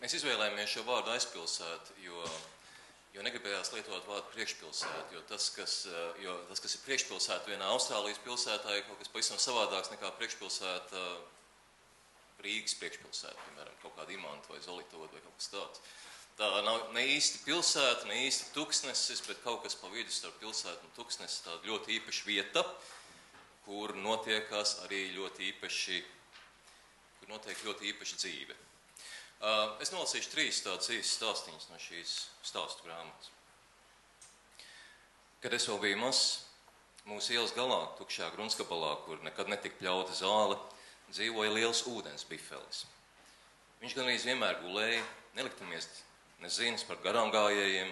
Mēs izvēlējāmies šo vārdu aizpilsēta, jo negribējās lietot vārdu priekšpilsēta, jo tas, kas ir priekšpilsēta vienā Austrālijas pilsētā, ir kaut kas pavisam savādāks nekā priekšpilsēta Rīgas priekšpilsēta, piemēram, kaut kāda Imanta vai Zolitoda vai kaut kas tāds. Tā nav ne īsti pilsēta, ne īsti tuksnesis, bet kaut kas pa vidu starp pilsētu un tuksnesi, tāda ļoti īpaša vieta, kur notiekās arī ļoti īpaša dzīve. Es nolasīšu 3 tādas īstas stāstiņas no šīs stāstu grāmatas. Kad es vēl biju mazs, mūsu ielas galā, tukšā gruntsgabalā, kur nekad netika pļauta zāle, dzīvoja liels ūdens bifelis. Viņš gandrīz vienmēr gulēja, neliktamies neziņas par garām gājējiem,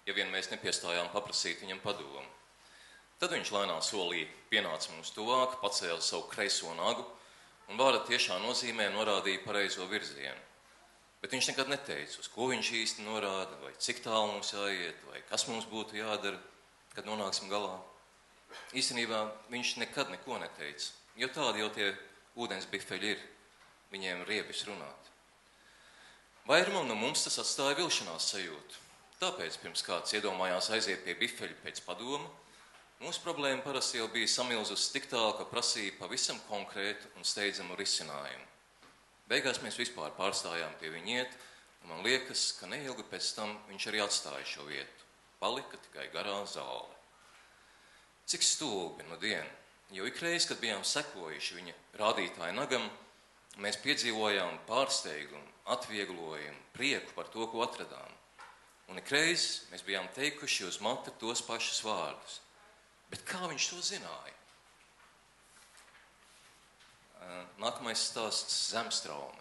ja vien mēs nepiestājām paprasīt viņam padomu. Tad viņš lēnām solī pienāca mums tuvāk, pacēla savu kreiso nagu un vārda tiešā nozīmē norādīja pareizo virzienu. Bet viņš nekad neteica, uz ko viņš īsti norāda, vai cik tālu mums jāiet, vai kas mums būtu jādara, kad nonāksim galā. Īstenībā viņš nekad neko neteica, jo tādi jau tie ūdens bifeļi ir, viņiem riebis runāt. Vairumam no mums tas atstāja vilšanās sajūtu. Tāpēc, pirms kāds iedomājās aiziet pie bifeļa pēc padoma, mūsu problēma parasti jau bija samilzus tik tālu, ka prasīja pavisam konkrētu un steidzamu risinājumu. Beigās mēs vispār pārstājām pie viņa iet, un man liekas, ka neilgi pēc tam viņš arī atstāja šo vietu. Palika tikai garā zāle. Cik stulbi no diena, jo ikreiz, kad bijām sekojuši viņa rādītāja nagam, mēs piedzīvojām pārsteigumu, atvieglojumu, prieku par to, ko atradām. Un ikreiz mēs bijām teikuši uz mata tos pašus vārdus. Bet kā viņš to zināja? Nākamais stāsts - Zemstraume.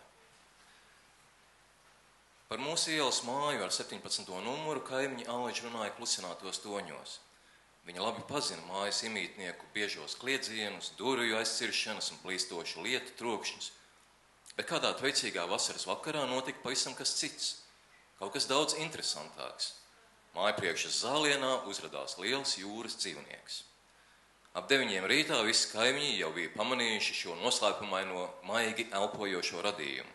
Par mūsu ielas māju ar 17. numuru kaimiņi āleģi runāja klusinātos toņos. Viņa labi pazina mājas imītnieku biežos kliedzienus, durvju aizciršanas un plīstošu lietu trokšņus. Bet kādā veicīgā vasaras vakarā notika pavisam kas cits, kaut kas daudz interesantāks. Mājpriekšas zālienā uzradās liels jūras dzīvnieks. Ap 9 rītā visi kaimiņi jau bija pamanījuši šo noslēpumaino, maigi elpojošo radījumu.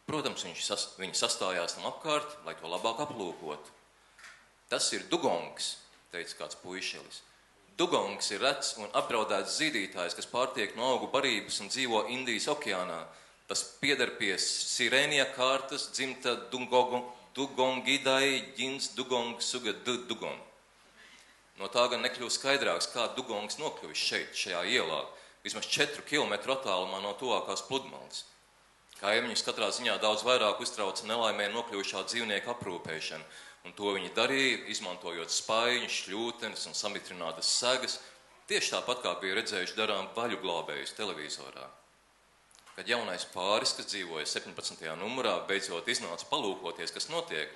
Protams, viņi sastājās tam apkārt, lai to labāk aplūkotu. Tas ir dugongs, teica kāds puišelis. Dugongs ir rets un apdraudēts zīdītājs, kas pārtiek no augu barības un dzīvo Indijas okeānā. Tas pieder pie Sirēnija kārtas dzimta dugongidai ģins dugong suga dugong. No tā gan nekļūst skaidrāks, kā dugongs nokļuvis šeit, šajā ielā, vismaz 4 kilometru attālumā no tuvākās pludmales. Kaimiņus katrā ziņā daudz vairāk uztrauca nelaimē nokļuvušā dzīvnieka aprūpēšana, un to viņi darīja, izmantojot spaiņus, šļūtenes un samitrinātas segas, tieši tāpat kā bija redzējuši darām vaļu glābējus televizorā. Kad jaunais pāris, kas dzīvoja 17. numurā, beidzot iznāca palūkoties, kas notiek,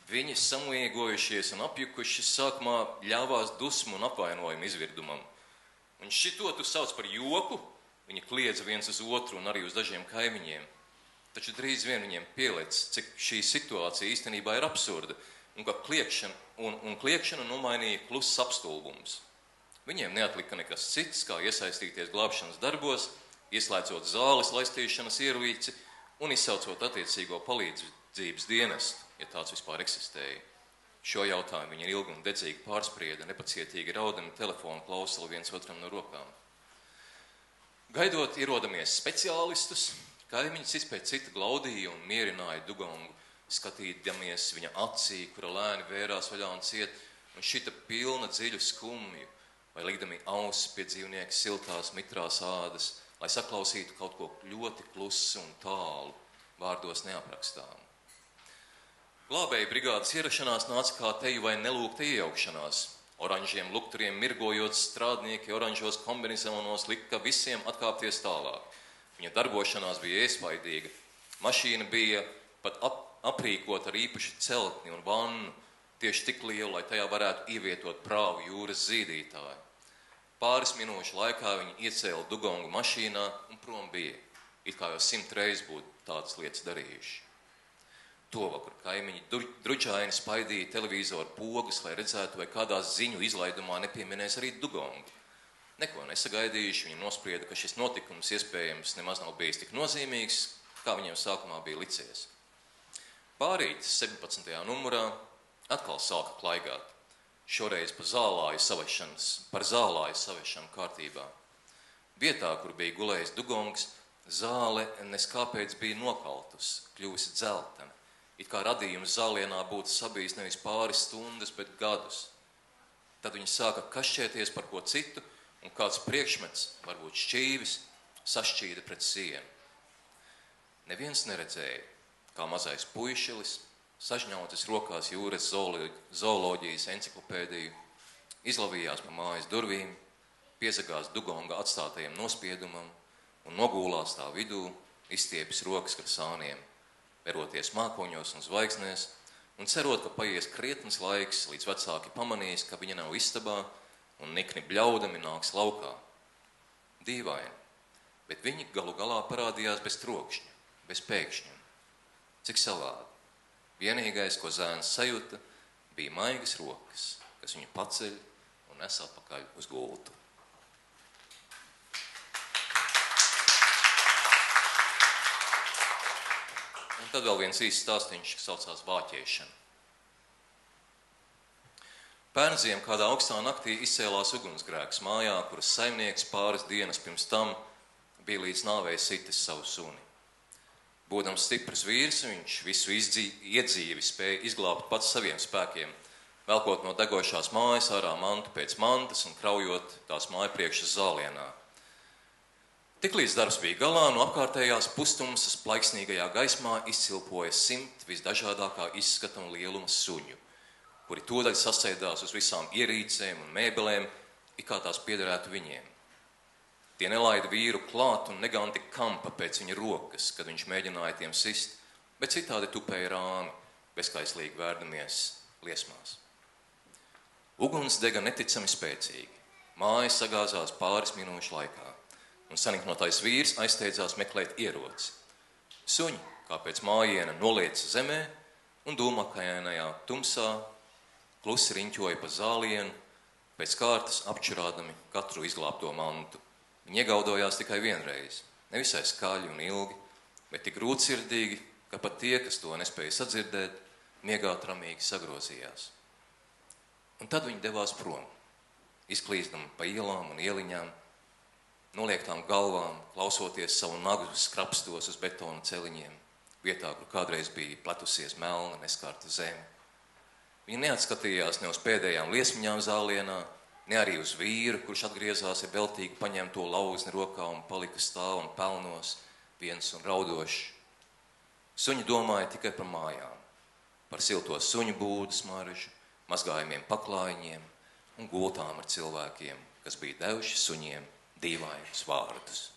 viņi samiegojušies un apjukuši sākumā ļāvās dusmu un apvainojumu izvirdumam. Un šito tu sauc par joku, viņi kliedza viens uz otru un arī uz dažiem kaimiņiem. Taču drīz vien viņiem pielec, cik šī situācija īstenībā ir absurda, un ka kliekšanu nomainīja kluss apstulbums. Viņiem neatlika nekas cits, kā iesaistīties glābšanas darbos, ieslēdzot zāles laistīšanas ierīci un izsaucot attiecīgo palīdzības dienestu, ja tāds vispār eksistēja. Šo jautājumu viņi ilgi un dedzīgi pārsprieda, nepacietīgi raudami telefonu klausuli viens otram no rokām. Gaidot ierodamies speciālistus, kaimiņi cits pēc cita glaudīja un mierināja dugongu, skatīdamies viņa acī, kura lēni vērās vaļā un ciet, un šita pilna dziļu skumju, vai likdami ausi pie dzīvnieka siltās mitrās ādas, lai saklausītu kaut ko ļoti klusu un tālu, vārdos neaprakstāmu. Glābēju brigādes ierašanās nāca kā teju vai nelūgta iejaukšanās. Oranžiem lukturiem mirgojot strādnieki oranžos kombinēzonos lika visiem atkāpties tālāk. Viņa darbošanās bija iespaidīga. Mašīna bija pat aprīkota ar īpašu celtni un vannu, tieši tik lielu, lai tajā varētu ievietot prāvu jūras zīdītāju. Pāris minūšu laikā viņi iecēla dugongu mašīnā un prom bija. It kā jau 100 reizes būtu tādas lietas darījuši. Tovakar kaimiņi druģaini spaidīja televizoru pogas, lai redzētu, vai kādā ziņu izlaidumā nepieminēs arī dugongu. Neko nesagaidījuši, viņi nosprieda, ka šis notikums iespējams nemaz nav bijis tik nozīmīgs, kā viņiem sākumā bija licies. pārīt 17. numurā atkal sāka klaigāt, šoreiz par zālāju savešanu kārtībā. Vietā, kur bija gulējis dugongs, zāle nes kāpēc bija nokaltus, kļuvusi dzeltena. It kā radījums zālienā būtu sabijis nevis pāris stundas, bet gadus. Tad viņi sāka kašķēties par ko citu, un kāds priekšmets, varbūt šķīvis, sašķīda pret sienu. Neviens neredzēja, kā mazais puišelis, sažņautis rokās jūras zooloģijas enciklopēdiju, izlavījās pa mājas durvīm, piezagās dugonga atstātajam nospiedumam un nogūlās tā vidū, izstiepis rokas ar sāniem, veroties mākoņos un zvaigznēs un cerot, ka paies krietnes laiks, līdz vecāki pamanīs, ka viņa nav istabā un nikni bļaudami nāks laukā. Dīvaini, bet viņi galu galā parādījās bez trokšņa, bez pēkšņiem. Cik savādi. Vienīgais, ko zēns sajuta, bija maigas rokas, kas viņu paceļ un nes atpakaļ uz gultu. Un tad vēl viens īsts stāstiņš, kas saucās vāķēšana. Pērnziem kādā augstā naktī izcēlās ugunsgrēks mājā, kuras saimnieks pāris dienas pirms tam bija līdz nāvei sitis savu suni. Būdams stiprs vīrs, viņš visu iedzīvi spēja izglābt pats saviem spēkiem, velkot no degošās mājas ārā mantu pēc mantas un kraujot tās mājpriekšas zālienā. Tiklīdz darbs bija galā, no apkārtējās pustumsas plaiksnīgajā gaismā izcilpoja 100 visdažādākā izskata un lieluma suņu, kuri tūdaļ sasēdās uz visām ierīcēm un mēbelēm, it kā tās piederētu viņiem. Tie nelaida vīru klāt un negan tik kampa pēc viņa rokas, kad viņš mēģināja tiem sist, bet citādi tupēja rāmi, bezkaislīgi vērdamies liesmās. Uguns dega neticami spēcīgi. Māja sagāzās pāris minūšu laikā, un saniknotais vīrs aizsteidzās meklēt ieroci. Suņi, kā pēc mājiena, nolieca zemē un dūmakainajā tumsā klusi riņķoja pa zālienu, pēc kārtas apčurādami katru izglābto mantu. Viņi iegaudojās tikai vienreiz, nevisai skaļi un ilgi, bet tik grūtsirdīgi, ka pat tie, kas to nespēja sadzirdēt, miegā tramīgi sagrozījās. Un tad viņi devās prom, izklīzdami pa ielām un ieliņām, noliektām galvām, klausoties savu nagu skrapstos uz betona celiņiem, vietā, kur kādreiz bija pletusies melna, neskārta zeme. Viņi neatskatījās ne uz pēdējām liesmiņām zālienā, ne arī uz vīru, kurš atgriezās ar veltīgi paņemto lauzni rokā un palika stāv un pelnos, viens un raudošs. Suņi domāja tikai par mājām, par silto suņu būdu smaržu, mazgājumiem paklājiņiem un gultām ar cilvēkiem, kas bija devuši suņiem dīvainus vārdus.